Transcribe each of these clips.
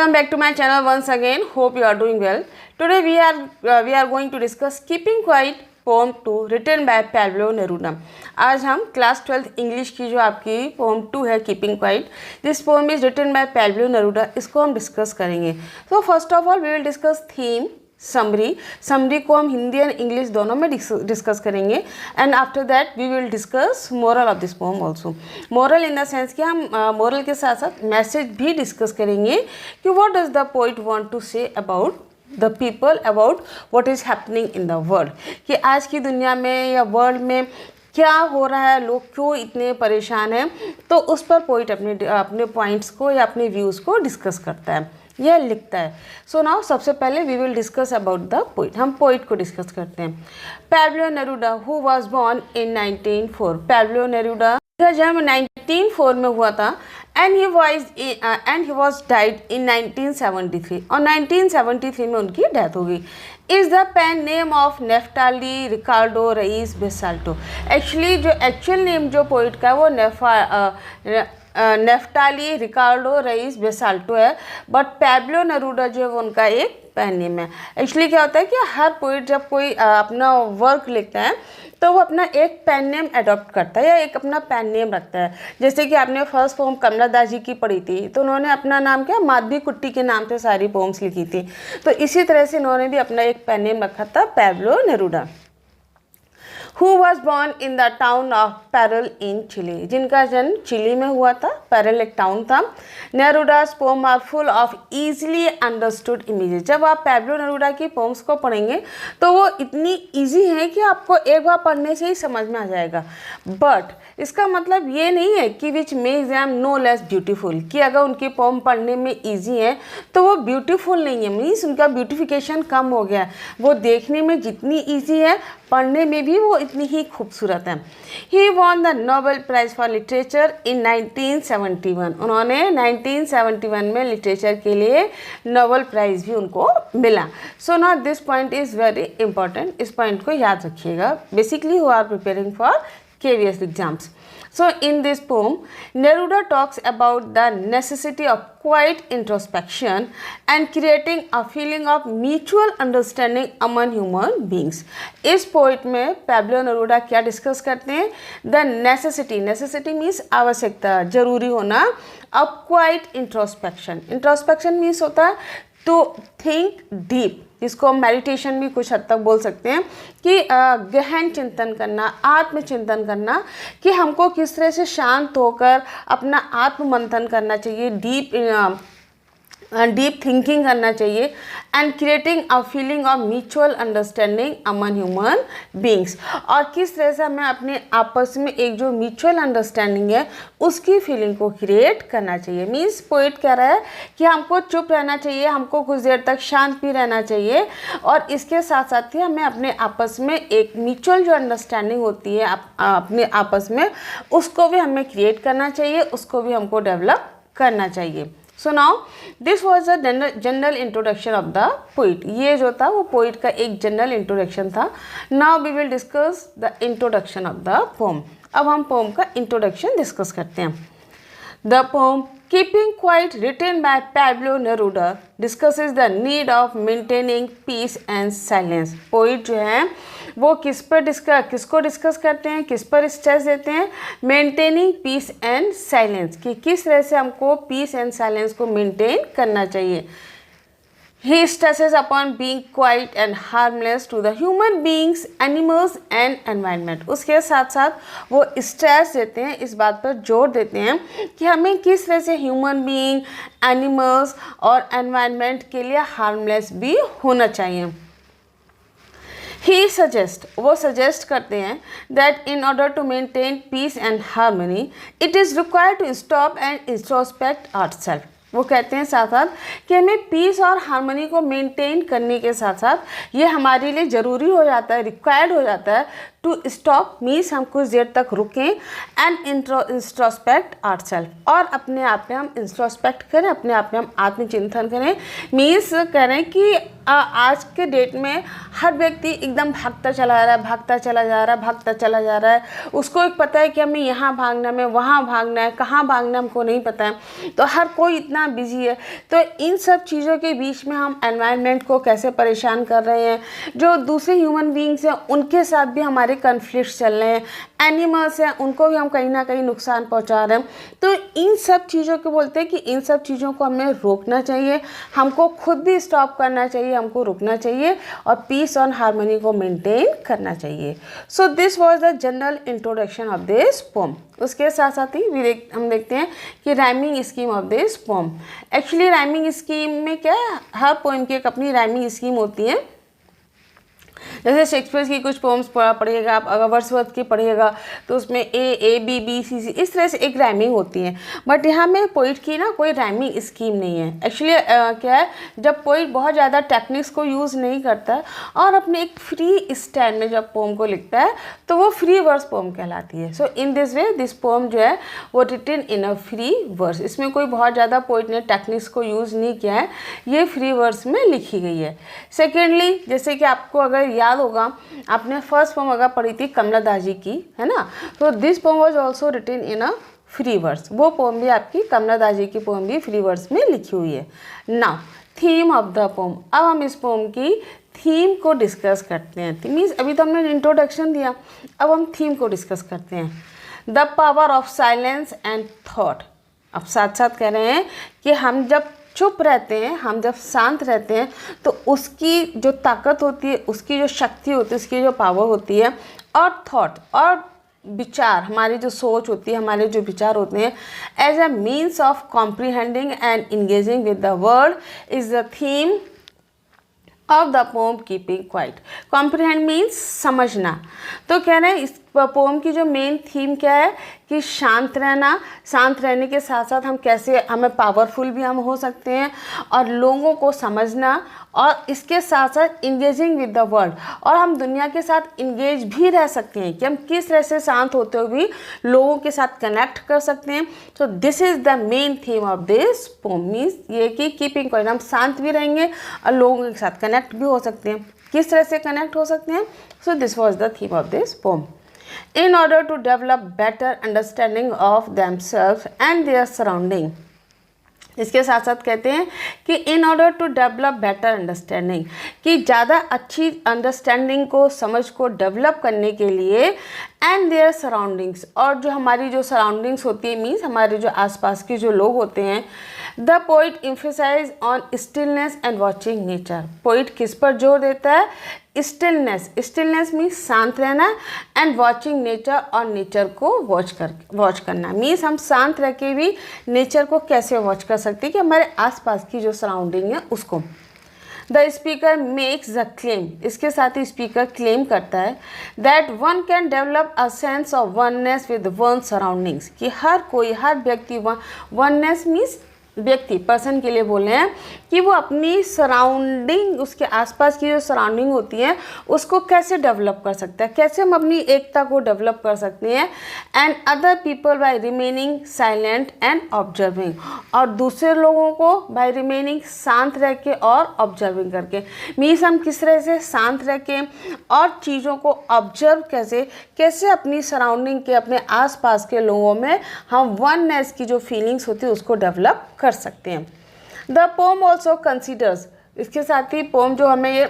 Welcome back to my channel once again. Hope you are doing well. Today we are going to discuss Keeping Quiet poem 2 written by Pablo Neruda. आज हम class 12th English की जो आपकी poem 2 है keeping quiet, this poem is written by Pablo Neruda. इसको हम discuss करेंगे. So first of all we will discuss theme, summary को हम हिंदी एंड इंग्लिश दोनों में डिस्कस करेंगे. And after that we will discuss moral of this poem also. Moral in the sense कि हम मोरल के साथ साथ मैसेज भी डिस्कस करेंगे कि what does the poet want to say about the people, about what is happening in the world, कि आज की दुनिया में या वर्ल्ड में क्या हो रहा है, लोग क्यों इतने परेशान हैं. तो उस पर पोइट अपने पॉइंट्स को या अपने व्यूज़ को डिस्कस करता है, यह लिखता है. सो नाउ सबसे पहले we will discuss about the poet. हम पोइट को डिस्कस करते हैं. Pablo Neruda who was born in 1904. Pablo Neruda का जन्म 1904 में हुआ था and he was died in 1973. और 1973 में उनकी डेथ हो गई. Is the pen name of Neftali Ricardo Reyes Basoalto. Actually जो एक्चुअल नेम जो पोइट का है वो नेफ्टाली रिकार्डो रईस बेसाल्टो है, बट पैब्लो नेरूडा जो है वो उनका एक पेन नेम है. एक्चुअली क्या होता है कि हर पोइट जब कोई अपना वर्क लिखता है तो वो अपना एक पेन नेम अडॉप्ट करता है या एक अपना पेन नेम रखता है. जैसे कि आपने फर्स्ट पोम कमला दास जी की पढ़ी थी तो उन्होंने अपना नाम क्या माधवी कुट्टी के नाम से सारी पोम्स लिखी थी. तो इसी तरह से इन्होंने भी अपना एक पेन नेम रखा था, Pablo नेरूडा. Who was born in the town of Parral in Chile. जिनका जन्म चिली में हुआ था. पैरल एक टाउन था. नेरूडा's poems are full of easily understood images. जब आप पैब्लो नेरूडा की पोम्स को पढ़ेंगे तो वो इतनी ईजी है कि आपको एक बार पढ़ने से ही समझ में आ जाएगा. बट इसका मतलब ये नहीं है कि which makes them no less beautiful, कि अगर उनकी पोम पढ़ने में ईजी है तो वो ब्यूटीफुल नहीं है, मीन्स उनका ब्यूटिफिकेशन कम हो गया. वो देखने में जितनी ईजी है पढ़ने में भी वो इतनी ही खूबसूरत है. He won the Nobel prize for literature in 1971. उन्होंने 1971 में लिटरेचर के लिए नोबेल प्राइज़ भी उनको मिला. So now this point is very important. इस पॉइंट को याद रखिएगा basically who are preparing for KVS exams. So in this poem, Neruda talks about the necessity of quiet introspection and creating a feeling of mutual understanding among human beings. इस poet में Pablo नेरूडा क्या discuss करते हैं? The necessity means आवश्यकता, जरूरी होना. अब quiet introspection means होता है to think deep, इसको हम मेडिटेशन भी कुछ हद तक बोल सकते हैं कि गहन चिंतन करना, आत्मचिंतन करना, कि हमको किस तरह से शांत होकर अपना आत्म मंथन करना चाहिए, डीप थिंकिंग करना चाहिए. And creating a feeling of mutual understanding Aman human beings. और किस तरह से हमें अपने आपस में एक जो म्यूचुअल अंडरस्टैंडिंग है उसकी फीलिंग को क्रिएट करना चाहिए. मीन्स पोइट कह रहा है कि हमको चुप रहना चाहिए, हमको कुछ देर तक शांत भी रहना चाहिए, और इसके साथ साथ ही हमें अपने आपस में एक म्यूचुअल जो अंडरस्टैंडिंग होती है अपने आपस में, उसको भी हमें क्रिएट करना चाहिए, उसको भी हमको डेवलप करना चाहिए. So now this was a general introduction of the poet. ये जो था वो पोइट का एक जनरल इंट्रोडक्शन था. Now we will discuss the introduction of the poem. अब हम पोम का इंट्रोडक्शन डिस्कस करते हैं. The poem Keeping Quiet written by Pablo Neruda discusses the need of maintaining peace and silence. Poet जो है वो किसको डिस्कस करते हैं, किस पर स्ट्रेस देते हैं? मेंटेनिंग पीस एंड साइलेंस, कि किस तरह से हमको पीस एंड साइलेंस को मेंटेन करना चाहिए. He stresses upon being quiet and harmless to the human beings, animals and environment. उसके साथ साथ वो स्ट्रेस देते हैं, इस बात पर जोर देते हैं कि हमें किस तरह से ह्यूमन बीइंग, एनिमल्स और एनवायरनमेंट के लिए हार्मलेस भी होना चाहिए. वो सजेस्ट करते हैं that in order to maintain peace and harmony, it is required to stop and introspect ourselves. वो कहते हैं साथ साथ कि हमें पीस और हार्मनी को मेंटेन करने के साथ साथ ये हमारे लिए ज़रूरी हो जाता है, रिक्वायर्ड हो जाता है टू स्टॉप मीन्स हम कुछ देर तक रुकें एंड इंट्रोस्पेक्ट आवरसेल्फ, और अपने आप में हम इंट्रोस्पेक्ट करें, अपने आप में हम आत्मचिंतन करें। मीन्स कह रहे हैं कि आज के डेट में हर व्यक्ति एकदम भागता चला जा रहा है, भागता चला जा रहा है, भागता चला जा रहा है। उसको एक पता है कि हमें यहाँ भागना है, वहाँ भागना है, कहाँ भागना हमको नहीं पता है। तो हर कोई इतना बिजी है। तो इन सब चीज़ों के बीच में हम एनवायरनमेंट को कैसे परेशान कर रहे हैं, जो दूसरे ह्यूमन बींग्स हैं उनके साथ भी हमारे कन्फ्लिक्ट चल रहे हैं, एनिमल्स हैं उनको भी हम कहीं ना कहीं नुकसान पहुंचा रहे हैं। तो इन सब चीज़ों को बोलते हैं कि इन सब चीज़ों को हमें रोकना चाहिए, हमको खुद भी स्टॉप करना चाहिए, हमको रुकना चाहिए और पीस और हार्मनी को मेंटेन करना चाहिए। So this was the general introduction of this pome. उसके साथ साथ ही हम देखते हैं कि rhyming scheme of this pome. Actually rhyming scheme में क्या है, हर पोएम की एक अपनी राइमिंग स्कीम होती है। जैसे शेक्सपियर की कुछ पोम्स पढ़िएगा आप, अगर वर्ड्सवर्थ की पढ़िएगा तो उसमें ए बी बी सी सी इस तरह से एक राइमिंग होती है। बट यहाँ में पोइट की ना कोई राइमिंग स्कीम नहीं है। एक्चुअली क्या है, जब पोइट बहुत ज़्यादा टेक्निक्स को यूज़ नहीं करता है और अपने एक फ्री स्टाइल में जब पोम को लिखता है तो वो फ्री वर्स पोम कहलाती है। So in this way this poem जो है वो written in a free verse. इसमें कोई बहुत ज़्यादा पोइट ने टेक्निक्स को यूज़ नहीं किया है, ये फ्री वर्स में लिखी गई है। सेकेंडली, जैसे कि आपको अगर याद होगा, आपने फर्स्ट पोम अगर पढ़ी थी कमला दास जी की, है ना, तो this poem was also written in a free verse. वो पोम भी आपकी कमला दास जी की पोम भी फ्री वर्स में लिखी हुई है। Now theme of the poem, अब हम इस पोम की थीम को डिस्कस करते हैं। मीन्स अभी तो हमने इंट्रोडक्शन दिया, अब हम थीम को डिस्कस करते हैं। The power of silence and thought. अब साथ साथ कह रहे हैं कि हम जब चुप रहते हैं, हम जब शांत रहते हैं तो उसकी जो ताकत होती है, उसकी जो शक्ति होती है, उसकी जो पावर होती है, और थॉट और विचार, हमारी जो सोच होती है, हमारे जो विचार होते हैं, as a means of comprehending and engaging with the world is the theme of the poem keeping quiet. Comprehend means समझना। तो कह रहे हैं इस पोम की जो मेन थीम क्या है कि शांत रहना, शांत रहने के साथ साथ हम कैसे हमें पावरफुल भी हम हो सकते हैं और लोगों को समझना, और इसके साथ साथ इंगेजिंग विद द वर्ल्ड, और हम दुनिया के साथ इंगेज भी रह सकते हैं कि हम किस तरह से शांत होते हुए भी लोगों के साथ कनेक्ट कर सकते हैं। So this is the main theme of this pome. Means ये कि कीपिंग क्वाइट, हम शांत भी रहेंगे और लोगों के साथ कनेक्ट भी हो सकते हैं। किस तरह से कनेक्ट हो सकते हैं? सो this was the theme of this pome. In order to develop better understanding of themselves and their surrounding, इसके साथ साथ कहते हैं कि in order to develop better understanding, कि ज़्यादा अच्छी अंडरस्टैंडिंग को, समझ को डेवलप करने के लिए, एंड देयर सराउंडिंग्स, और जो हमारी जो सराउंडिंग्स होती है, मीन्स हमारे जो आसपास के जो लोग होते हैं। The poet emphasize on stillness and watching nature. Poet किस पर जोर देता है? स्टिलनेस। स्टिलनेस मीन्स शांत रहना, एंड वॉचिंग नेचर, और नेचर को वॉच करना। मीन्स हम शांत रह के भी नेचर को कैसे वॉच कर सकते हैं कि हमारे आसपास की जो सराउंडिंग है उसको। The speaker makes the claim, इसके साथ ही स्पीकर क्लेम करता है that one can develop a sense of oneness with one surroundings, कि हर व्यक्ति वननेस मीन्स व्यक्ति, पर्सन के लिए बोल रहे हैं कि वो अपनी सराउंडिंग, उसके आसपास की जो सराउंडिंग होती है उसको कैसे डेवलप कर सकता है, कैसे हम अपनी एकता को डेवलप कर सकते हैं। And other people by remaining silent and observing, और दूसरे लोगों को बाय रिमेनिंग शांत रह के और ऑब्जर्विंग करके। मीन्स हम किस तरह से शांत रह के और चीज़ों को ऑब्जर्व कैसे अपनी सराउंडिंग के, अपने आसपास के लोगों में हम वननेस की जो फीलिंग्स होती है उसको डेवलप कर सकते हैं। द पोम ऑल्सो कंसीडर्स, इसके साथ ही पोम जो हमें ये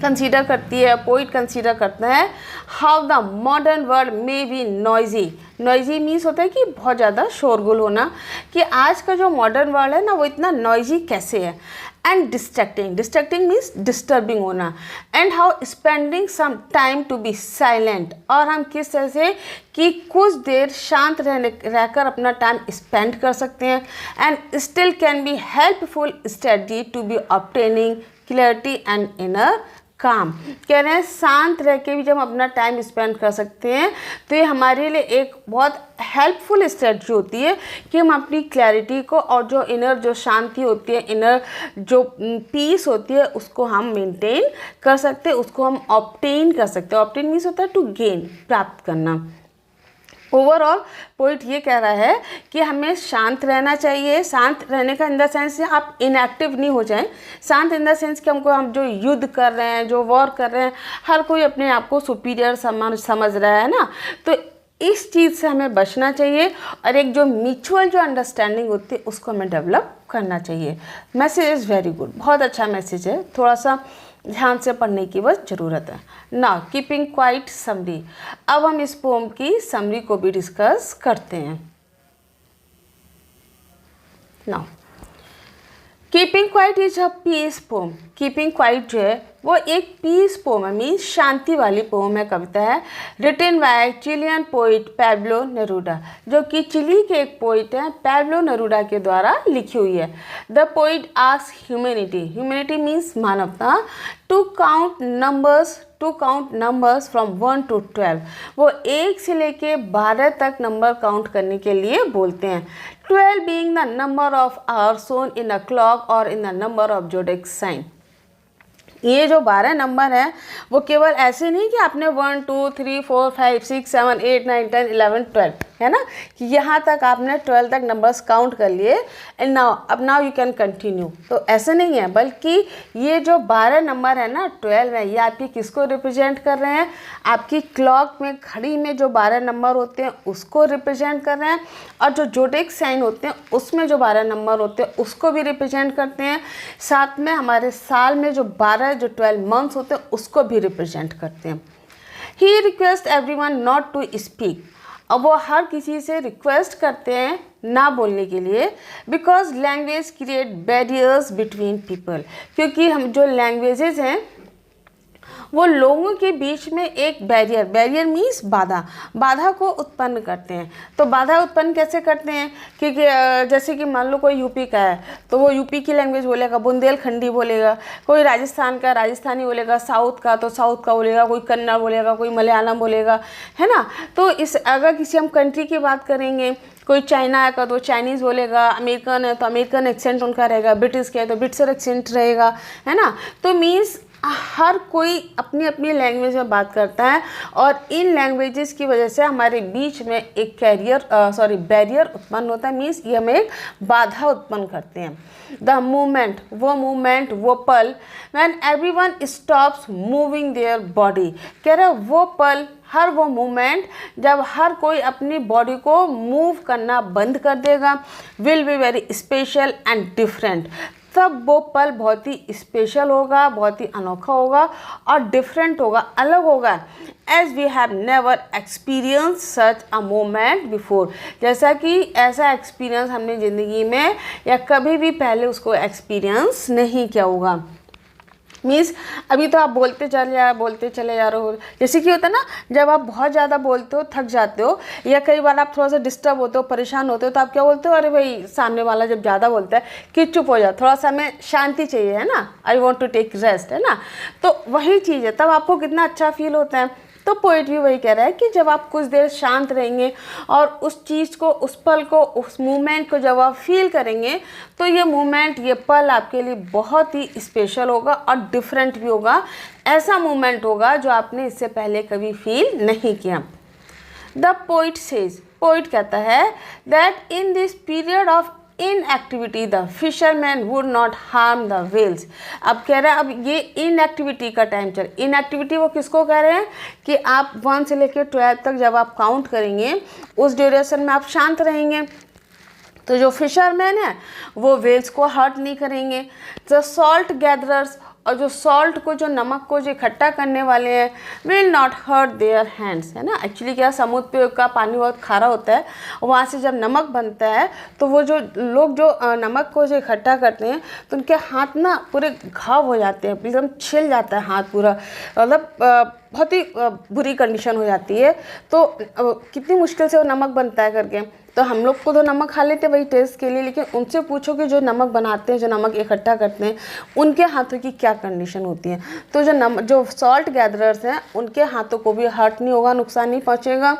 कंसीडर करती है, पोइट कंसीडर करता है, हाउ द मॉडर्न वर्ल्ड में बी नॉइजी। नॉइजी मीन्स होता है कि बहुत ज़्यादा शोरगुल होना, कि आज का जो मॉडर्न वर्ल्ड है ना वो इतना नॉइजी कैसे है। And distracting, distracting means disturbing होना। And how spending some time to be silent, और हम किस तरह से कि कुछ देर शांत रहकर अपना टाइम स्पेंड कर सकते हैं। And still can be helpful study to be obtaining clarity and inner calm. कह रहे हैं शांत रह के भी जब हम अपना टाइम स्पेंड कर सकते हैं तो ये हमारे लिए एक बहुत हेल्पफुल स्ट्रेटजी होती है कि हम अपनी क्लैरिटी को और जो इनर जो शांति होती है, इनर जो पीस होती है, उसको हम मेंटेन कर सकते हैं, उसको हम ऑब्टेन कर सकते हैं। ऑब्टेन मीन्स होता है टू गेन, प्राप्त करना। ओवरऑल पॉइंट ये कह रहा है कि हमें शांत रहना चाहिए। शांत रहने का इन द सेंस आप इनएक्टिव नहीं हो जाएं। शांत इन द सेंस कि हम जो युद्ध कर रहे हैं, जो वॉर कर रहे हैं, हर कोई अपने आप को सुपीरियर समझ रहा है ना, तो इस चीज़ से हमें बचना चाहिए और एक जो म्यूचुअल जो अंडरस्टैंडिंग होती है उसको हमें डेवलप करना चाहिए। मैसेज इज़ वेरी गुड, बहुत अच्छा मैसेज है, थोड़ा सा ध्यान से पढ़ने की बस ज़रूरत है ना। Keeping quiet summary. अब हम इस पोम की समरी को भी डिस्कस करते हैं। Now keeping quiet is a peace poem. Keeping quiet जो है वो एक पीस पोम है, मीन्स शांति वाली पोम है, कविता है, written by Chilean poet Pablo Neruda, जो कि चिली के एक पोइट हैं पैब्लो नेरूडा के द्वारा लिखी हुई है। The poet asks humanity, humanity means मानवता, to count numbers from 1 to 12। वो 1 से लेके 12 तक नंबर काउंट करने के लिए बोलते हैं। 12 being the number of hours shown in a clock or in the number of zodiac sign। ये जो 12 नंबर हैं वो केवल ऐसे नहीं कि आपने 1 2 3 4 5 6 7 8 9 10 11 12 है ना, कि यहाँ तक आपने 12 तक नंबर्स काउंट कर लिए and now you can continue, तो ऐसे नहीं है, बल्कि ये जो 12 नंबर है ना 12 है, ये आपकी किसको रिप्रेजेंट कर रहे हैं, आपकी क्लॉक में घड़ी में जो 12 नंबर होते हैं उसको रिप्रेजेंट कर रहे हैं, और जो जोडिक साइन होते हैं उसमें जो 12 नंबर होते हैं उसको भी रिप्रेजेंट करते हैं। साथ में हमारे साल में जो 12 मंथ्स होते हैं उसको भी रिप्रेजेंट करते हैं। He request everyone not to speak. अब वो हर किसी से रिक्वेस्ट करते हैं ना बोलने के लिए, because language create barriers between people, क्योंकि हम जो लैंग्वेजेस हैं वो लोगों के बीच में एक बैरियर मीन्स बाधा को उत्पन्न करते हैं। तो बाधा उत्पन्न कैसे करते हैं, क्योंकि जैसे कि मान लो कोई यूपी का है तो वो यूपी की लैंग्वेज बोलेगा, बुंदेलखंडी बोलेगा, कोई राजस्थान का राजस्थानी बोलेगा, साउथ का तो साउथ का बोलेगा, कोई कन्नड़ बोलेगा, कोई मलयालम बोलेगा, है ना। तो इस अगर किसी हम कंट्री की बात करेंगे, कोई चाइना का तो चाइनीज़ बोलेगा, अमेरिकन है तो अमेरिकन एक्सेंट उनका रहेगा, ब्रिटिश के है तो ब्रिटिश एक्सेंट रहेगा, है ना। तो मीन्स हर कोई अपनी अपनी लैंग्वेज में बात करता है और इन लैंग्वेजेस की वजह से हमारे बीच में एक बैरियर उत्पन्न होता है, मीन्स ये हमें एक बाधा उत्पन्न करते हैं। द मूवमेंट वो पल when everyone stops moving their body, कह रहे वो पल, वो मूवमेंट जब हर कोई अपनी बॉडी को मूव करना बंद कर देगा, will be very special and different, तब वो पल बहुत ही स्पेशल होगा, बहुत ही अनोखा होगा और डिफरेंट होगा, अलग होगा। As we have never experience such a moment before, जैसा कि ऐसा एक्सपीरियंस हमने ज़िंदगी में या कभी भी पहले उसको एक्सपीरियंस नहीं किया होगा। मीन्स अभी तो आप बोलते चले जा रहे हो, जैसे कि होता है ना, जब आप बहुत ज़्यादा बोलते हो, थक जाते हो, या कई बार आप थोड़ा सा डिस्टर्ब होते हो, परेशान होते हो, तो आप क्या बोलते हो, अरे भाई सामने वाला जब ज़्यादा बोलता है कि चुप हो जा, थोड़ा सा हमें शांति चाहिए, है ना, I want to take rest, है ना। तो वही चीज़ है, तब आपको कितना अच्छा फील होता है। तो पोइट भी वही कह रहा है कि जब आप कुछ देर शांत रहेंगे और उस चीज़ को, उस पल को, उस मोमेंट को जब आप फील करेंगे तो ये मोमेंट, ये पल आपके लिए बहुत ही स्पेशल होगा और डिफरेंट भी होगा। ऐसा मोमेंट होगा जो आपने इससे पहले कभी फील नहीं किया। द पोइट सेज, पोइट कहता है that in this period of inactivity the fisherman would not harm the whales. अब कह रहा है, अब ये इनएक्टिविटी का टाइम चल, इनएक्टिविटी वो किसको कह रहे हैं कि आप 1 से लेकर 12 तक जब आप काउंट करेंगे उस ड्यूरेशन में आप शांत रहेंगे, तो जो फिशरमैन है वो व्हेल्स को हर्ट नहीं करेंगे। द सॉल्ट गैदरर्स, और जो सॉल्ट को, जो नमक को जो इकट्ठा करने वाले हैं, will not hurt their hands, है ना। एक्चुअली क्या, समुद्र का पानी बहुत खारा होता है, वहाँ से जब नमक बनता है तो वो जो लोग जो नमक को जो इकट्ठा करते हैं तो उनके हाथ ना पूरे घाव हो जाते हैं, एकदम छिल जाता है हाथ पूरा, मतलब बहुत ही बुरी कंडीशन हो जाती है। तो कितनी मुश्किल से वो नमक बनता है करके, तो हम लोग को तो नमक खा लेते वही टेस्ट के लिए, लेकिन उनसे पूछो कि जो नमक बनाते हैं, जो नमक इकट्ठा करते हैं, उनके हाथों की क्या कंडीशन होती है। तो जो सॉल्ट गैदरर्स हैं उनके हाथों को भी हर्ट नहीं होगा, नुकसान नहीं पहुँचेगा।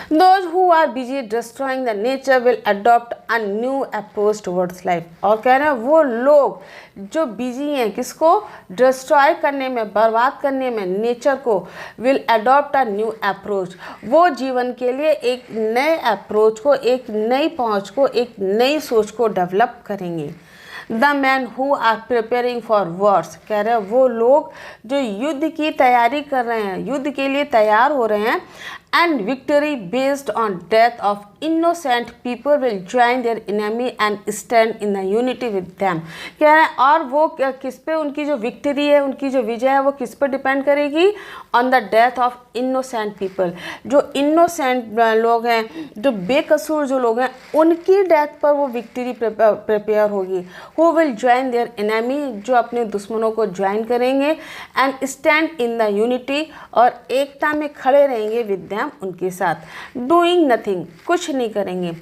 Those who are busy destroying the nature will adopt a new approach towards life। और कह रहे हैं वो लोग जो बिजी हैं किसको डिस्ट्रॉय करने में, बर्बाद करने में नेचर को, will adopt a new approach. वो जीवन के लिए एक नए अप्रोच को, एक नई पहुंच को, एक नई सोच को डेवलप करेंगे। The man who are preparing for wars, कह रहे हैं वो लोग जो युद्ध की तैयारी कर रहे हैं, युद्ध के लिए तैयार हो रहे हैं, and victory based on death of innocent people will join their enemy and stand in the unity with them. कह रहे हैं और वो किस पे उनकी जो विक्ट्री है, उनकी जो विजय है, वो किस पर डिपेंड करेगी? On the death of innocent people. जो इनोसेंट लोग हैं, जो बेकसूर जो लोग हैं, उनकी डेथ पर वो विक्ट्री प्रिपेयर होगी। Who will join their enemy, जो अपने दुश्मनों को ज्वाइन करेंगे, and stand in the unity, और एकता में खड़े रहेंगे विद देम, उनके साथ। डूइंग नथिंग, कुछ नहीं करेंगे।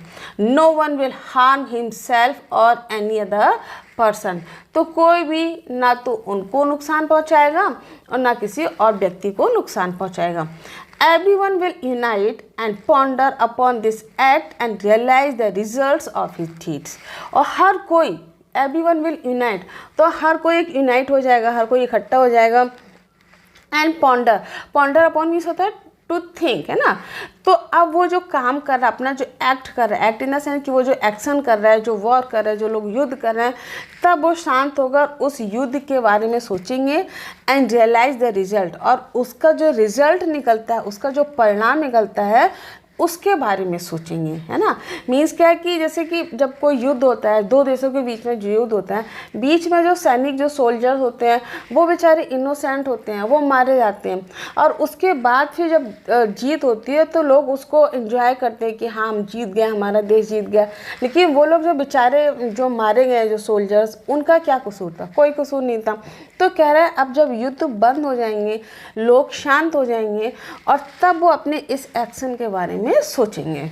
No one will harm himself और एनी अदर पर्सन, तो कोई भी ना तो उनको नुकसान पहुंचाएगा और ना किसी और व्यक्ति को नुकसान पहुंचाएगा। Everyone will unite and ponder upon this act and realize the results of his deeds। और हर कोई, everyone will unite, तो हर कोई एक यूनाइट हो जाएगा, हर कोई इकट्ठा हो जाएगा। एंड पॉन्डर अपॉन मीन्स होता है टू थिंक, है ना। तो अब वो जो काम कर रहा है, अपना जो एक्ट कर रहा है, एक्ट इन द सेंस कि वो जो एक्शन कर रहा है, जो वॉर कर रहा है, जो लोग युद्ध कर रहे हैं, तब वो शांत होकर उस युद्ध के बारे में सोचेंगे एंड रियलाइज द रिजल्ट, और उसका जो रिजल्ट निकलता है, उसका जो परिणाम निकलता है, उसके बारे में सोचेंगे, है ना। मीन्स क्या है कि जैसे कि जब कोई युद्ध होता है, दो देशों के बीच में जो युद्ध होता है, बीच में जो सैनिक, जो सोल्जर्स होते हैं, वो बेचारे इनोसेंट होते हैं, वो मारे जाते हैं, और उसके बाद फिर जब जीत होती है तो लोग उसको एंजॉय करते हैं कि हाँ हम जीत गए, हमारा देश जीत गया। लेकिन वो लोग जो बेचारे जो मारे गए, जो सोल्जर्स, उनका क्या कसूर था? कोई कसूर नहीं था। तो कह रहा है अब जब युद्ध बंद हो जाएंगे, लोग शांत हो जाएंगे, और तब वो अपने इस एक्शन के बारे में सोचेंगे।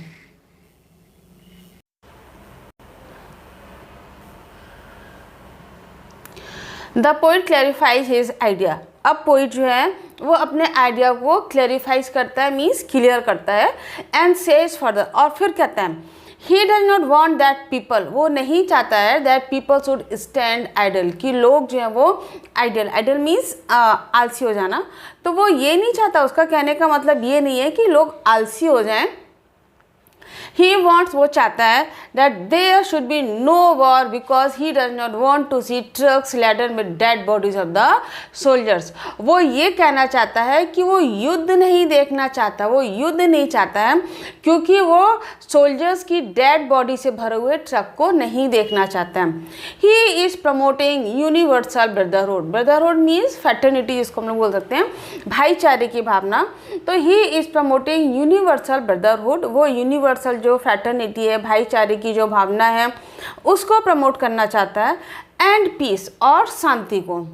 The poet clarifies his idea. अब पोइट जो है वो अपने आइडिया को क्लैरिफाइज करता है, मीन्स क्लियर करता है, एंड सेज फर्दर, और फिर कहता है he does not want that people, वो नहीं चाहता है that people should stand idle, कि लोग जो हैं वो आइडल मीन्स आलसी हो जाना। तो वो ये नहीं चाहता, उसका कहने का मतलब ये नहीं है कि लोग आलसी हो जाएं। ही वॉन्ट्स, वो चाहता है that there should be no war because he does not want to see trucks laden with dead bodies of the soldiers. वो ये कहना चाहता है कि वो युद्ध नहीं देखना चाहता, वो युद्ध नहीं चाहता है क्योंकि वो सोल्जर्स की डेड बॉडी से भरे हुए ट्रक को नहीं देखना चाहता है। He is promoting universal brotherhood. Brotherhood means fraternity, जिसको हम लोग बोल सकते हैं भाईचारे की भावना। तो he is promoting universal brotherhood, वो यूनिवर्सल जो फ्रैटर्निटी है, भाईचारे की जो भावना है, उसको प्रमोट करना चाहता है, एंड पीस, और शांति को।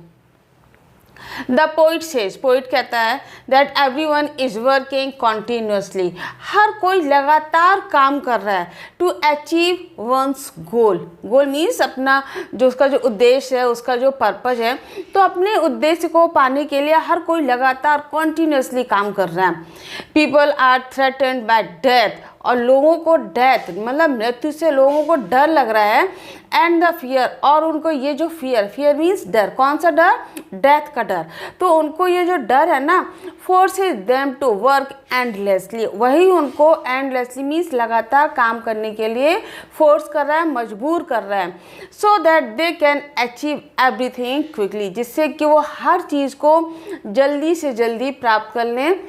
द पोइट सेज, पोइट कहता है that everyone is working continuously, हर कोई लगातार काम कर रहा है, to achieve one's goal. Goal means अपना जो उसका जो उद्देश्य है, उसका जो पर्पज है, तो अपने उद्देश्य को पाने के लिए हर कोई लगातार कॉन्टिन्यूसली काम कर रहा है। People are threatened by death, और लोगों को डेथ मतलब मृत्यु से लोगों को डर लग रहा है, एंड द फियर, और उनको ये जो फियर मीन्स डर, कौन सा डर? डेथ का डर। तो उनको ये जो डर है ना, forces them to work endlessly, वही उनको एंडलेसली मीन्स लगातार काम करने के लिए फोर्स कर रहा है, मजबूर कर रहा है, so that they can achieve everything quickly, जिससे कि वो हर चीज़ को जल्दी से जल्दी प्राप्त कर लें,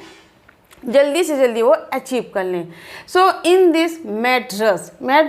जल्दी से जल्दी वो अचीव कर लें। So in this mad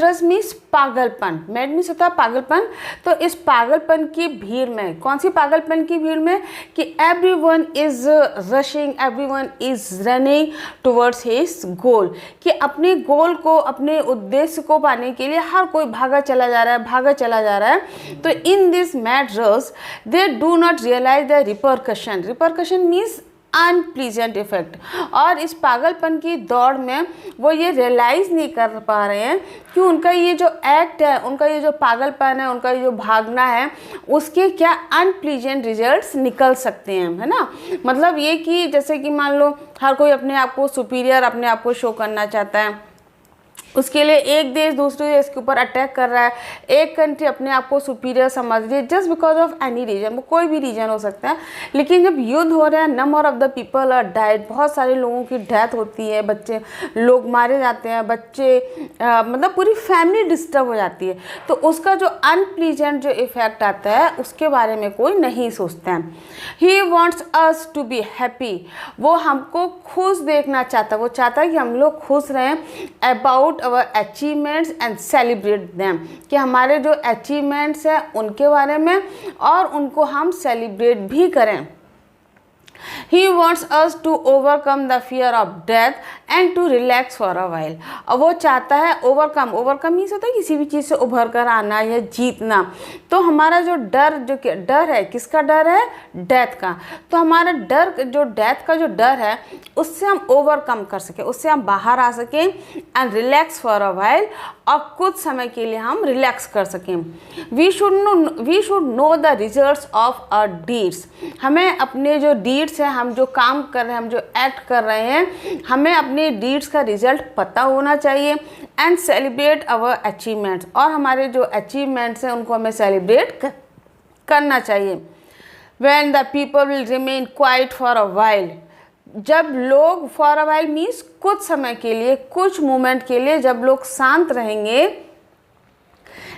rush means पागलपन, मैड मीन्स होता है पागलपन। तो इस पागलपन की भीड़ में, कौन सी पागलपन की भीड़ में? कि everyone is rushing, everyone is running towards his goal, कि अपने गोल को, अपने उद्देश्य को पाने के लिए हर कोई भागा चला जा रहा है, भागा चला जा रहा है। तो in this mad rush they do not realize the repercussion. Repercussion means unpleasant effect. और इस पागलपन की दौड़ में वो ये रियलाइज़ नहीं कर पा रहे हैं कि उनका ये जो एक्ट है, उनका ये जो पागलपन है, उनका ये जो भागना है, उसके क्या अनप्लीजेंट रिजल्ट्स निकल सकते हैं, है ना। मतलब ये कि जैसे कि मान लो हर कोई अपने आप को सुपीरियर, अपने आप को शो करना चाहता है, उसके लिए एक देश दूसरे देश के ऊपर अटैक कर रहा है, एक कंट्री अपने आप को सुपीरियर समझ रही है just because of any reason, वो कोई भी रीजन हो सकता है। लेकिन जब युद्ध हो रहा है, number of the people are died, बहुत सारे लोगों की डेथ होती है, बच्चे लोग मारे जाते हैं, बच्चे मतलब पूरी फैमिली डिस्टर्ब हो जाती है, तो उसका जो अनप्लीजेंट जो इफेक्ट आता है उसके बारे में कोई नहीं सोचता है। He wants us to be happy, वो हमको खुश देखना चाहता है, वो चाहता है कि हम लोग खुश रहें about our achievements and celebrate them, कि हमारे जो अचीवमेंट्स हैं उनके बारे में और उनको हम सेलिब्रेट भी करें। He wants us to overcome the fear of death and to relax for a while। और वो चाहता है ओवरकम मीन्स होता है किसी भी चीज़ से उभर कर आना या जीतना। तो हमारा जो डर है, किसका डर है? डेथ का। तो हमारा डर जो डेथ का जो डर है उससे हम ओवरकम कर सकें, उससे हम बाहर आ सकें and relax for a while, और कुछ समय के लिए हम रिलैक्स कर सकें। We should know the results of our deeds, हमें अपने जो डीड्स हैं, हम जो काम कर रहे हैं, हम जो एक्ट कर रहे हैं, हमें अपने डीड्स का रिजल्ट पता होना चाहिए। एंड सेलिब्रेट आवर अचीवमेंट्स, और हमारे जो अचीवमेंट्स हैं उनको हमें सेलिब्रेट करना चाहिए। When the people will remain quiet for a while, जब लोग फॉर अ वाइल मीन्स कुछ समय के लिए, कुछ मोमेंट के लिए जब लोग शांत रहेंगे,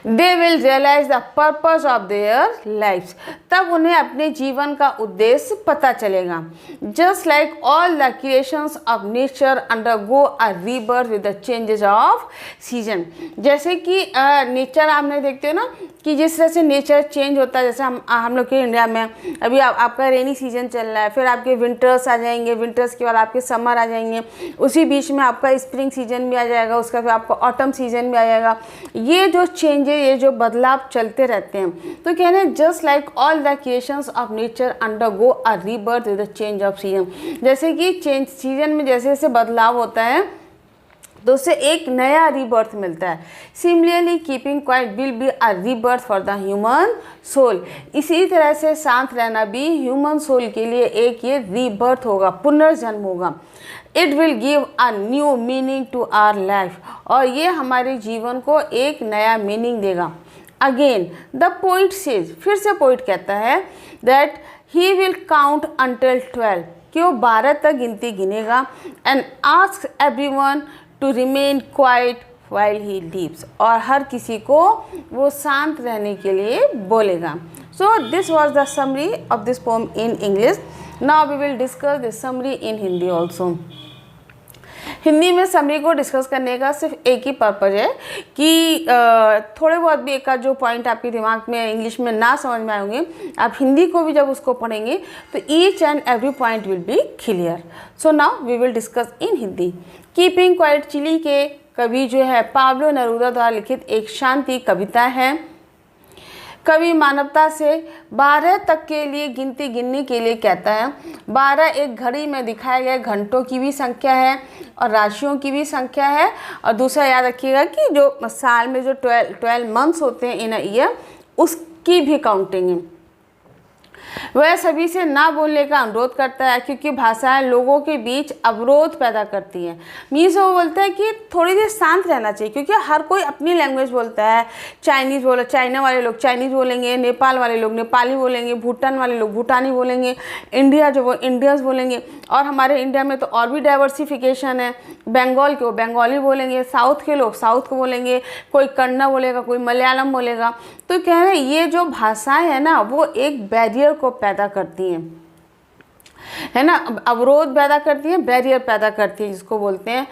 they will realize the purpose of their lifes, तब उन्हें अपने जीवन का उद्देश्य पता चलेगा। Just like all the creations of nature undergo a rebirth with the changes of season, जैसे कि नेचर आपने देखते हो ना कि जिस तरह से नेचर चेंज होता है, जैसे हम लोग के इंडिया में अभी आपका रेनी सीजन चल रहा है, फिर आपके विंटर्स आ जाएंगे, विंटर्स के बाद आपके समर आ जाएंगे, उसी बीच में आपका स्प्रिंग सीजन भी आ जाएगा, उसका फिर आपका ऑटम सीजन भी आ जाएगा। ये जो चेंजेस, ये जो बदलाव चलते रहते हैं, तो कह रहे हैं just like all the creations of nature undergo a rebirth with the change of season, जैसे कि चेंज सीजन में जैसे जैसे बदलाव होता है तो उससे एक नया रीबर्थ मिलता है। Similarly keeping quiet will be a rebirth for the human soul, इसी तरह से शांत रहना भी ह्यूमन सोल के लिए एक ये रीबर्थ होगा, पुनर्जन्म होगा। It will give a new meaning to our life, और ये हमारे जीवन को एक नया मीनिंग देगा। अगेन द पोइट सेज, फिर से पोइट कहता है that he will count until 12, कि वो 12 तक गिनती गिनेगा। And ask everyone to remain quiet while he leaves, और हर किसी को वो शांत रहने के लिए बोलेगा। So this was the summary of this poem in English. Now we will discuss this summary in Hindi also. Hindi में समरी को डिस्कस करने का सिर्फ एक ही पर्पज़ है कि थोड़े बहुत भी एक का जो पॉइंट आपके दिमाग में इंग्लिश में ना समझ में आएंगे, आप हिंदी को भी जब उसको पढ़ेंगे तो each and every point will be clear. So now we will discuss in Hindi. Keeping quiet Chile के कवि जो है पाब्लो नेरूदा द्वारा लिखित एक शांति कविता है। कवि मानवता से 12 तक के लिए गिनती गिनने के लिए कहता है। 12 एक घड़ी में दिखाए गए घंटों की भी संख्या है और राशियों की भी संख्या है। और दूसरा याद रखिएगा कि जो साल में जो 12 मंथ्स होते हैं इन अ ईयर, उसकी भी काउंटिंग है। वह सभी से ना बोलने का अनुरोध करता है क्योंकि भाषाएं लोगों के बीच अवरोध पैदा करती हैं। मीन्स वो बोलता है कि थोड़ी देर शांत रहना चाहिए क्योंकि हर कोई अपनी लैंग्वेज बोलता है। चाइना वाले लोग चाइनीज़ बोलेंगे, नेपाल वाले लोग नेपाली बोलेंगे, भूटान वाले लोग भूटानी बोलेंगे, इंडिया जो वो इंडियंस बोलेंगे। और हमारे इंडिया में तो और भी डाइवर्सिफिकेशन है। बंगाल के वो बंगाली बोलेंगे, साउथ के लोग साउथ को बोलेंगे, कोई कन्नड़ बोलेगा, कोई मलयालम बोलेगा। तो कह रहे हैं ये जो भाषाएं हैं ना वो एक बैरियर को पैदा करती हैं, है ना, अवरोध पैदा करती हैं, बैरियर पैदा करती है, जिसको बोलते हैं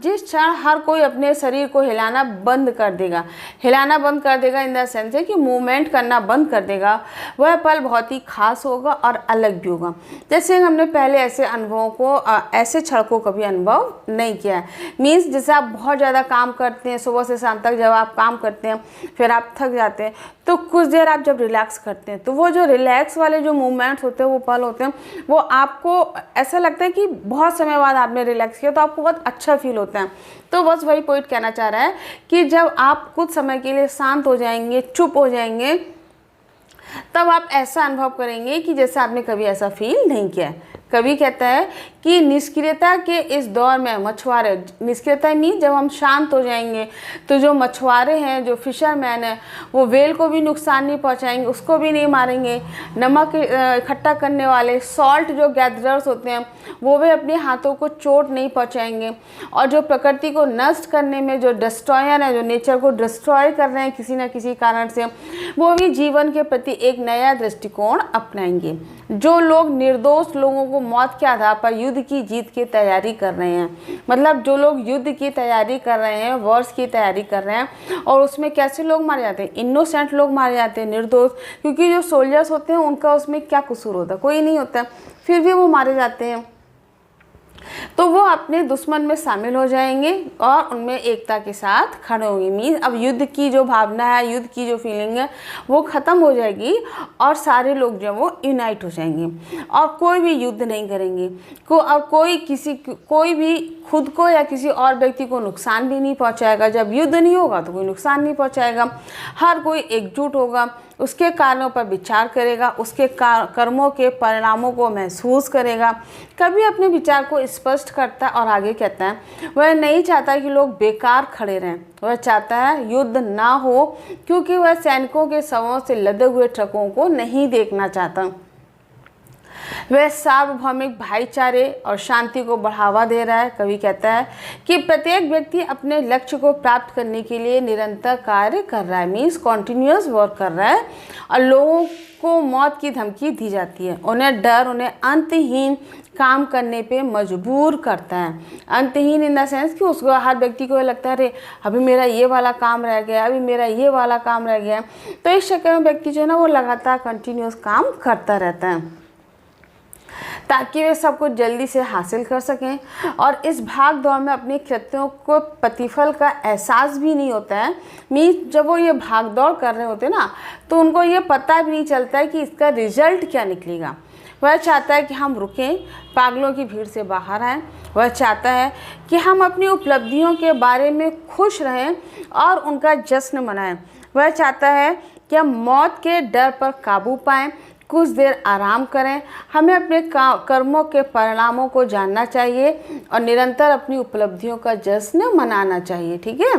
जिस क्षण हर कोई अपने शरीर को हिलाना बंद कर देगा, हिलाना बंद कर देगा इन द सेंस है कि मूवमेंट करना बंद कर देगा, वह पल बहुत ही खास होगा और अलग भी होगा। जैसे हमने पहले ऐसे अनुभवों को ऐसे क्षण को कभी अनुभव नहीं किया है। मीन्स जैसे आप बहुत ज़्यादा काम करते हैं, सुबह से शाम तक जब आप काम करते हैं फिर आप थक जाते हैं, तो कुछ देर आप जब रिलैक्स करते हैं तो वो जो रिलैक्स वाले जो मूवमेंट्स होते हैं, वो पल होते हैं, हैं वो आपको ऐसा लगता है कि बहुत समय बाद आपने रिलैक्स किया तो आपको बहुत अच्छा फील होता है। तो बस वही पॉइंट कहना चाह रहा है कि जब आप कुछ समय के लिए शांत हो जाएंगे, चुप हो जाएंगे, तब आप ऐसा अनुभव करेंगे कि जैसे आपने कभी ऐसा फील नहीं किया है। कवि कहता है कि निष्क्रियता के इस दौर में मछुआरे, निष्क्रियता मीन जब हम शांत हो जाएंगे तो जो मछुआरे हैं, जो फिशरमैन हैं, वो व्हेल को भी नुकसान नहीं पहुंचाएंगे, उसको भी नहीं मारेंगे। नमक इकट्ठा करने वाले सॉल्ट जो गैदरर्स होते हैं वो भी अपने हाथों को चोट नहीं पहुंचाएंगे। और जो प्रकृति को नष्ट करने में जो डिस्ट्रॉयर हैं, जो नेचर को डिस्ट्रॉय कर रहे हैं किसी न किसी कारण से, वो भी जीवन के प्रति एक नया दृष्टिकोण अपनाएंगे। जो लोग निर्दोष लोगों को मौत के आधार पर युद्ध की जीत की तैयारी कर रहे हैं, मतलब जो लोग युद्ध की तैयारी कर रहे हैं, वॉर्स की तैयारी कर रहे हैं, और उसमें कैसे लोग मारे जाते हैं, इनोसेंट लोग मारे जाते हैं, निर्दोष, क्योंकि जो सोल्जर्स होते हैं उनका उसमें क्या कसूर होता है, कोई नहीं होता, फिर भी वो मारे जाते हैं। तो वो अपने दुश्मन में शामिल हो जाएंगे और उनमें एकता के साथ खड़े होंगे। मीन्स अब युद्ध की जो भावना है, युद्ध की जो फीलिंग है वो ख़त्म हो जाएगी और सारे लोग जो वो यूनाइट हो जाएंगे और कोई भी युद्ध नहीं करेंगे और कोई भी खुद को या किसी और व्यक्ति को नुकसान भी नहीं पहुंचाएगा। जब युद्ध नहीं होगा तो कोई नुकसान नहीं पहुंचाएगा, हर कोई एकजुट होगा, उसके कारणों पर विचार करेगा, उसके कर्मों के परिणामों को महसूस करेगा। कभी अपने विचार को स्पष्ट करता है और आगे कहता है वह नहीं चाहता कि लोग बेकार खड़े रहें, वह चाहता है युद्ध ना हो, क्योंकि वह सैनिकों के शवों से लदे हुए ट्रकों को नहीं देखना चाहता। वह सार्वभौमिक भाईचारे और शांति को बढ़ावा दे रहा है। कवि कहता है कि प्रत्येक व्यक्ति अपने लक्ष्य को प्राप्त करने के लिए निरंतर कार्य कर रहा है, मीन्स कॉन्टिन्यूअस वर्क कर रहा है, और लोगों को मौत की धमकी दी जाती है। उन्हें डर उन्हें अंतहीन काम करने पे मजबूर करता है। अंतहीन इन द सेंस कि उसको, हर व्यक्ति को लगता है अरे अभी मेरा ये वाला काम रह गया, अभी मेरा ये वाला काम रह गया। तो इस चक्कर में व्यक्ति जो है ना वो लगातार कंटिन्यूअस काम करता रहता है ताकि वे सब कुछ जल्दी से हासिल कर सकें। और इस भाग दौड़ में अपने कृत्यों को प्रतिफल का एहसास भी नहीं होता है। मीन्स जब वो ये भाग दौड़ कर रहे होते ना तो उनको ये पता भी नहीं चलता है कि इसका रिजल्ट क्या निकलेगा। वह चाहता है कि हम रुकें, पागलों की भीड़ से बाहर आएँ। वह चाहता है कि हम अपनी उपलब्धियों के बारे में खुश रहें और उनका जश्न मनाएं। वह चाहता है कि हम मौत के डर पर काबू पाएं, कुछ देर आराम करें। हमें अपने कर्मों के परिणामों को जानना चाहिए और निरंतर अपनी उपलब्धियों का जश्न मनाना चाहिए। ठीक है,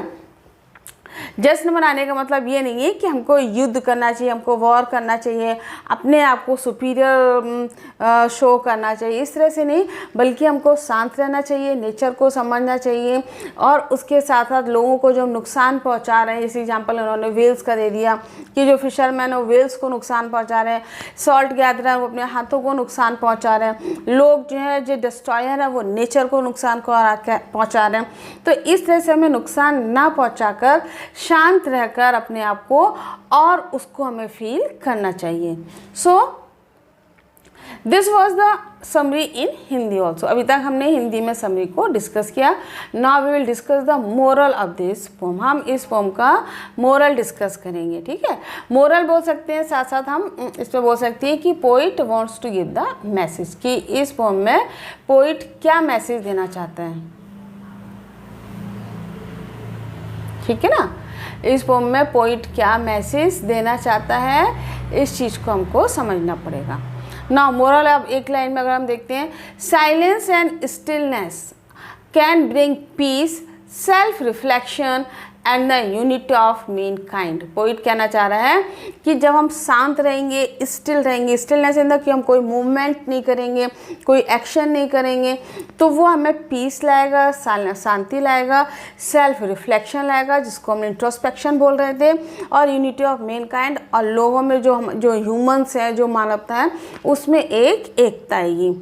जश्न मनाने का मतलब ये नहीं है कि हमको युद्ध करना चाहिए, हमको वॉर करना चाहिए, अपने आप को सुपीरियर शो करना चाहिए, इस तरह से नहीं, बल्कि हमको शांत रहना चाहिए, नेचर को समझना चाहिए और उसके साथ साथ लोगों को जो नुकसान पहुंचा रहे हैं, जैसे एग्जांपल उन्होंने वेल्स का दे दिया कि जो फिशरमैन है वो वेल्स को नुकसान पहुँचा रहे हैं, सॉल्ट गैदरर वो अपने हाथों को नुकसान पहुँचा रहे हैं, लोग जो है जो डिस्ट्रॉयर है वो नेचर को नुकसान पहुँचा रहे हैं। तो इस तरह से हमें नुकसान ना पहुँचा कर शांत रहकर अपने आप को और उसको हमें फील करना चाहिए। So this was the summary in Hindi also. अभी तक हमने हिंदी में समरी को डिस्कस किया। Now we will discuss the moral of this poem. हम इस पोम का मोरल डिस्कस करेंगे। ठीक है, मोरल बोल सकते हैं, साथ साथ हम इस पर बोल सकते हैं कि poet wants to give the message, कि इस पोम में पोइट क्या मैसेज देना चाहता है। ठीक है ना, इस पोम में पोइट क्या मैसेज देना चाहता है, इस चीज़ को हमको समझना पड़ेगा। नाउ मोरल, अब एक लाइन में अगर हम देखते हैं, silence and stillness can bring peace, self reflection and the unity of main kind. Poet कहना चाह रहा है कि जब हम शांत रहेंगे, स्टिल रहेंगे, स्टिलनेस इन द कि हम कोई मूवमेंट नहीं करेंगे, कोई एक्शन नहीं करेंगे, तो वो हमें पीस लाएगा, शांति लाएगा, सेल्फ रिफ्लेक्शन लाएगा जिसको हम इंट्रोस्पेक्शन बोल रहे थे, और यूनिटी ऑफ मेन काइंड, और लोगों में जो ह्यूमंस हैं, जो मानवता है, उसमें एकता आएगी।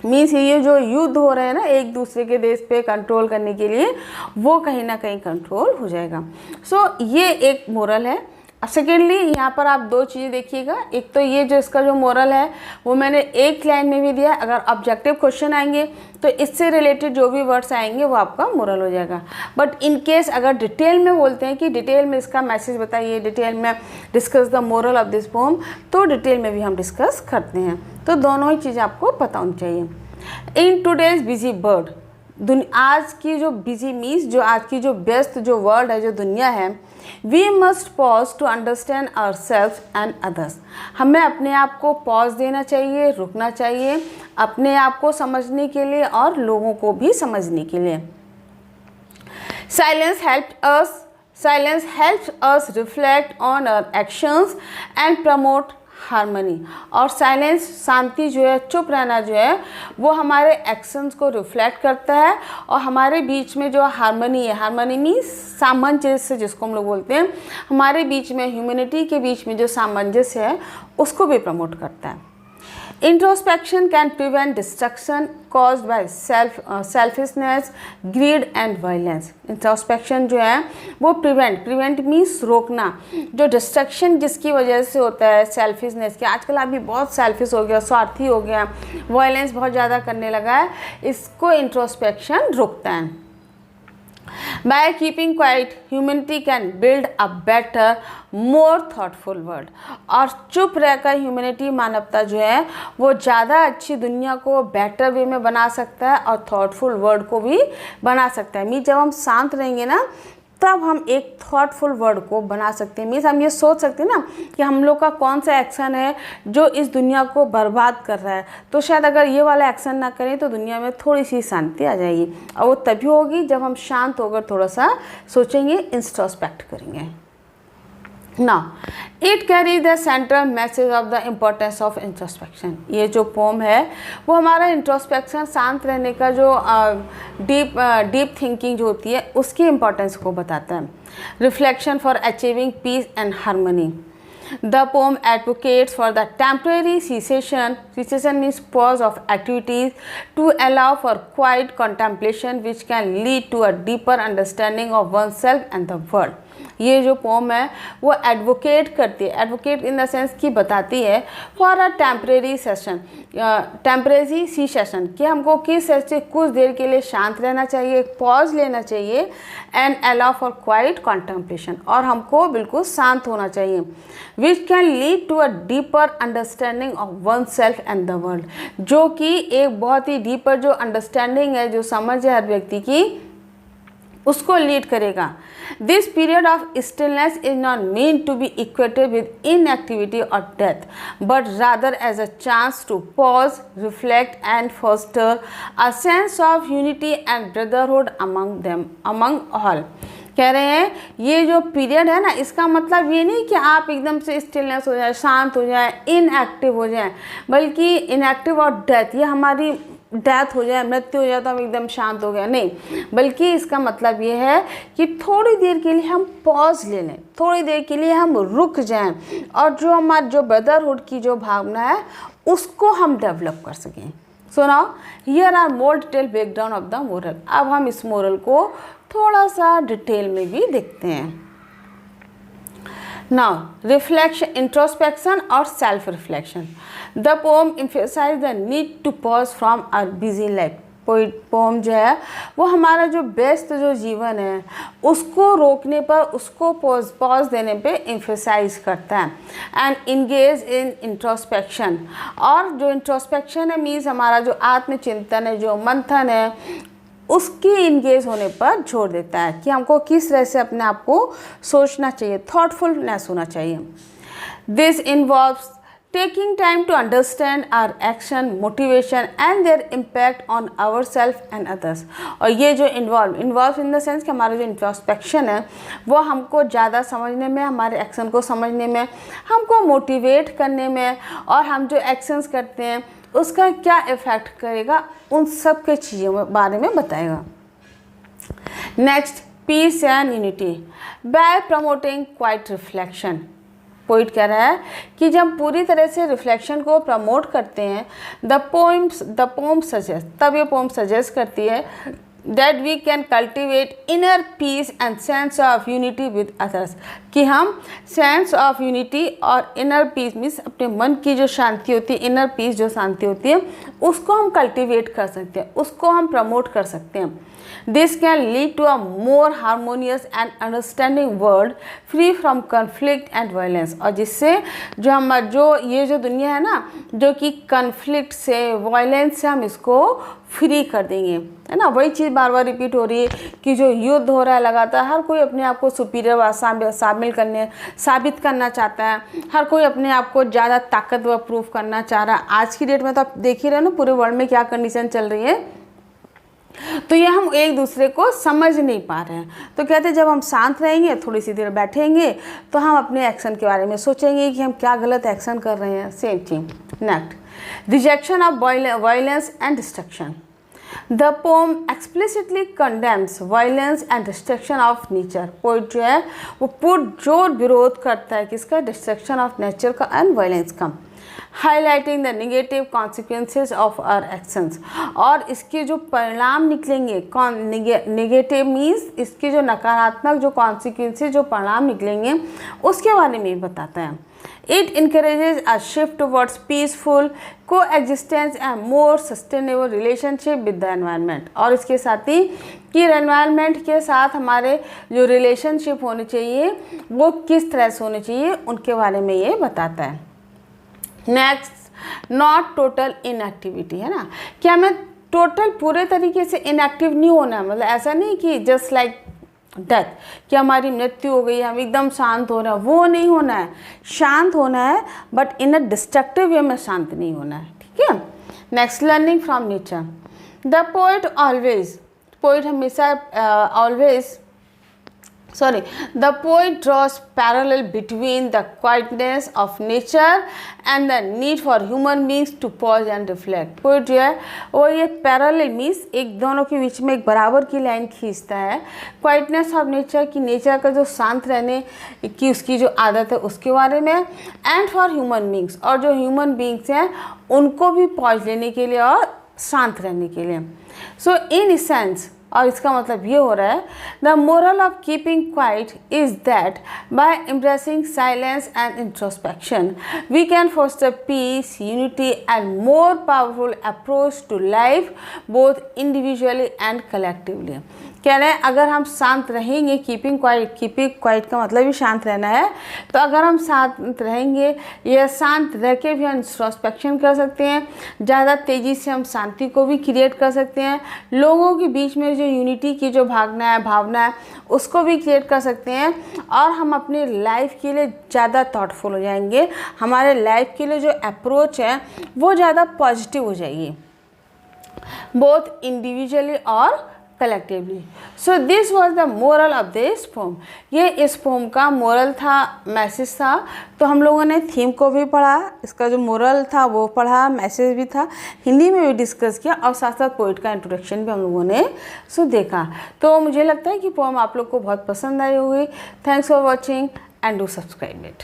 मीन्स ये जो युद्ध हो रहे हैं ना एक दूसरे के देश पे कंट्रोल करने के लिए, वो कहीं ना कहीं कंट्रोल हो जाएगा। सो ये एक मोरल है। सेकेंडली यहाँ पर आप दो चीज़ें देखिएगा, एक तो ये जो इसका जो मोरल है वो मैंने एक लाइन में भी दिया है। अगर ऑब्जेक्टिव क्वेश्चन आएंगे तो इससे रिलेटेड जो भी वर्ड्स आएंगे वो आपका मोरल हो जाएगा। बट इन केस अगर डिटेल में बोलते हैं कि डिटेल में इसका मैसेज बताइए, डिटेल में discuss the moral of this pome, तो डिटेल में भी हम डिस्कस करते हैं। तो दोनों ही चीज़ें आपको पता होनी चाहिए। इन टूडेज बिजी वर्ल्ड, आज की जो बिजी मीन्स जो आज की जो व्यस्त जो वर्ल्ड है, जो दुनिया है, we must pause to understand our self and others. हमें अपने आप को पॉज देना चाहिए, रुकना चाहिए अपने आप को समझने के लिए और लोगों को भी समझने के लिए। Silence helps us reflect on our actions and promote harmony. और साइलेंस, शांति जो है, चुप रहना जो है, वो हमारे एक्शंस को रिफ्लेक्ट करता है और हमारे बीच में जो हार्मनी है, हार्मनी मीन्स सामंजस्य जिसको हम लोग बोलते हैं, हमारे बीच में ह्यूमैनिटी के बीच में जो सामंजस्य है उसको भी प्रमोट करता है। Introspection can prevent destruction caused by selfishness, grid and violence. Introspection जो है वो प्रिवेंट मीन्स रोकना, जो डिस्ट्रक्शन जिसकी वजह से होता है सेल्फिशनेस, कि आजकल आदमी बहुत सेल्फिश हो गया, स्वार्थी हो गया, वायलेंस बहुत ज़्यादा करने लगा है, इसको इंट्रोस्पेक्शन रोकता है। By keeping quiet, humanity can build a better, more thoughtful world. और चुप रहकर ह्यूमैनिटी, मानवता जो है वो ज़्यादा अच्छी दुनिया को बेटर वे में बना सकता है और थॉटफुल वर्ल्ड को भी बना सकता है। मीन्स जब हम शांत रहेंगे ना तब हम एक थॉटफुल वर्ड को बना सकते हैं। मीन्स हम ये सोच सकते हैं ना कि हम लोग का कौन सा एक्शन है जो इस दुनिया को बर्बाद कर रहा है, तो शायद अगर ये वाला एक्शन ना करें तो दुनिया में थोड़ी सी शांति आ जाएगी। और वो तभी होगी जब हम शांत होकर थोड़ा सा सोचेंगे, इंट्रोस्पेक्ट करेंगे। Now, it carries the central message of the importance of introspection. ये जो पोम है वो हमारा इंट्रोस्पेक्शन, शांत रहने का जो डीप थिंकिंग जो होती है उसकी इम्पोर्टेंस को बताता है। Reflection for achieving peace and harmony. The poem advocates for the temporary cessation means pause of activities to allow for quiet contemplation which can lead to a deeper understanding of oneself and the world. ये जो pome है वो advocate करती है, advocate in the sense कि बताती है for a temporary session, कि हमको किस ऐसे कुछ देर के लिए शांत रहना चाहिए, पॉज लेना चाहिए, and allow for quiet contemplation, और हमको बिल्कुल शांत होना चाहिए, which can lead to a deeper understanding of oneself and the world, जो कि एक बहुत ही डीपर जो अंडरस्टैंडिंग है, जो समझ है हर व्यक्ति की, उसको लीड करेगा। This period of stillness is not mean to be equated with inactivity और death, but rather as a chance to pause, reflect and foster a sense of unity and brotherhood among all. कह रहे हैं ये जो period है ना, इसका मतलब ये नहीं कि आप एकदम से स्टिलनेस हो जाए, शांत हो जाए, इनएक्टिव हो जाए, बल्कि इनएक्टिव और डेथ, ये हमारी डेथ हो जाए, मृत्यु हो जाए तो हम एकदम शांत हो गए, नहीं, बल्कि इसका मतलब ये है कि थोड़ी देर के लिए हम पॉज ले लें, थोड़ी देर के लिए हम रुक जाएं और जो हमारा जो ब्रदरहुड की जो भावना है उसको हम डेवलप कर सकें। So now here are more detail breakdown of the moral. अब हम इस मोरल को थोड़ा सा डिटेल में भी देखते हैं। नाउ रिफ्लेक्शन, इंट्रोस्पेक्शन और self reflection. The poem emphasizes the need to pause from our busy life. Poem जो है वो हमारा जो व्यस्त जो जीवन है उसको रोकने पर, उसको पॉज देने पे एम्फेसाइज करता है, एंड इंगेज इन इंट्रोस्पेक्शन। और जो इंट्रोस्पेक्शन है मीन्स हमारा जो आत्मचिंतन है, जो मंथन है, उसकी इंगेज होने पर जोर देता है कि हमको किस तरह से अपने आप को सोचना चाहिए, थॉटफुलनेस होना चाहिए। This involves taking time to understand our action, motivation and their impact on ourselves and others। और ये जो इन्वॉल्व इन द सेंस कि हमारा जो इंट्रोस्पेक्शन है वो हमको ज़्यादा समझने में, हमारे एक्शन को समझने में, हमको मोटिवेट करने में, और हम जो एक्शंस करते हैं उसका क्या इफ़ेक्ट करेगा, उन सब के चीज़ों के बारे में बताएगा। Next, peace and unity by promoting quiet reflection. Poet कह रहा है कि जब पूरी तरह से रिफ्लेक्शन को प्रमोट करते हैं, द पोम सजेस्ट, तब ये पोम सजेस्ट करती है that we can cultivate inner peace and sense of unity with others, कि हम sense of unity और inner peace means अपने मन की जो शांति होती है, inner peace जो शांति होती है, उसको हम cultivate कर सकते हैं, उसको हम promote कर सकते हैं. This can lead to a more harmonious and understanding world free from conflict and violence. और जिससे जो ये जो दुनिया है ना, जो कि conflict से, violence से हम इसको फ्री कर देंगे, है ना. वही चीज़ बार बार रिपीट हो रही है कि जो युद्ध हो रहा है लगातार, हर कोई अपने आप को सुपीरियर साबित करना चाहता है, हर कोई अपने आप को ज़्यादा ताकतवर प्रूव करना चाह रहा है. आज की डेट में तो आप देख ही रहे हो ना पूरे वर्ल्ड में क्या कंडीशन चल रही है. तो ये हम एक दूसरे को समझ नहीं पा रहे हैं. तो कहते हैं जब हम शांत रहेंगे, थोड़ी सी देर बैठेंगे, तो हम अपने एक्शन के बारे में सोचेंगे कि हम क्या गलत एक्शन कर रहे हैं. Same thing. Next, rejection of violence and destruction. The poem explicitly condemns violence and destruction of nature. Poet जो है वो पुरजोर विरोध करता है किसका? डिस्ट्रक्शन ऑफ नेचर का एंड वायलेंस का. Highlighting the negative consequences of our actions. और इसके जो परिणाम निकलेंगे, नेगेटिव मीन्स इसके जो नकारात्मक जो कॉन्सिक्वेंसेज, जो परिणाम निकलेंगे, उसके बारे में बताता है. It encourages a shift towards peaceful coexistence and more sustainable relationship with the environment. और इसके साथ ही कि एनवायरनमेंट के साथ हमारे जो रिलेशनशिप होने चाहिए वो किस तरह से होने चाहिए, उनके बारे में ये बताता है. नेक्स्ट, नॉट टोटल इनएक्टिविटी, है ना. क्या हमें टोटल पूरे तरीके से इनएक्टिव नहीं होना है. मतलब ऐसा नहीं कि जस्ट लाइक डेथ, कि हमारी मृत्यु हो गई, हम एकदम शांत हो रहे हैं, वो नहीं होना है. शांत होना है बट इन अ डिस्ट्रक्टिव वे में शांत नहीं होना है. ठीक है. Next, learning from nature. The poet हमेशा the poet draws parallel between the quietness of nature and the need for human beings to pause and reflect. poet जो है वो ये parallel means एक दोनों के बीच में एक बराबर की लाइन खींचता है. quietness of nature की नेचर का जो शांत रहने की उसकी जो आदत है उसके बारे में, and for human beings, और जो human beings हैं उनको भी पॉज लेने के लिए और शांत रहने के लिए. so in essence, और इसका मतलब ये हो रहा है, the moral of keeping quiet is that by embracing silence and introspection we can foster peace, unity and more powerful approach to life both individually and collectively. कह रहे हैं अगर हम शांत रहेंगे, कीपिंग क्वाइट का मतलब ही शांत रहना है. तो अगर हम शांत रहेंगे या शांत रह के भी हम इंट्रोस्पेक्शन कर सकते हैं, ज़्यादा तेज़ी से हम शांति को भी क्रिएट कर सकते हैं, लोगों के बीच में जो यूनिटी की जो भावना है उसको भी क्रिएट कर सकते हैं, और हम अपनी लाइफ के लिए ज़्यादा थॉटफुल हो जाएंगे. हमारे लाइफ के लिए जो अप्रोच है वो ज़्यादा पॉजिटिव हो जाएगी, बोथ इंडिविजुअली और collectively. So this was the moral of this pome. ये इस पोम का मोरल था, मैसेज था. तो हम लोगों ने थीम को भी पढ़ा, इसका जो मोरल था वो पढ़ा, मैसेज भी था, हिंदी में भी डिस्कस किया, और साथ साथ पोइट का इंट्रोडक्शन भी हम लोगों ने देखा. तो मुझे लगता है कि पोम आप लोग को बहुत पसंद आई होगी. Thanks for watching and do subscribe it.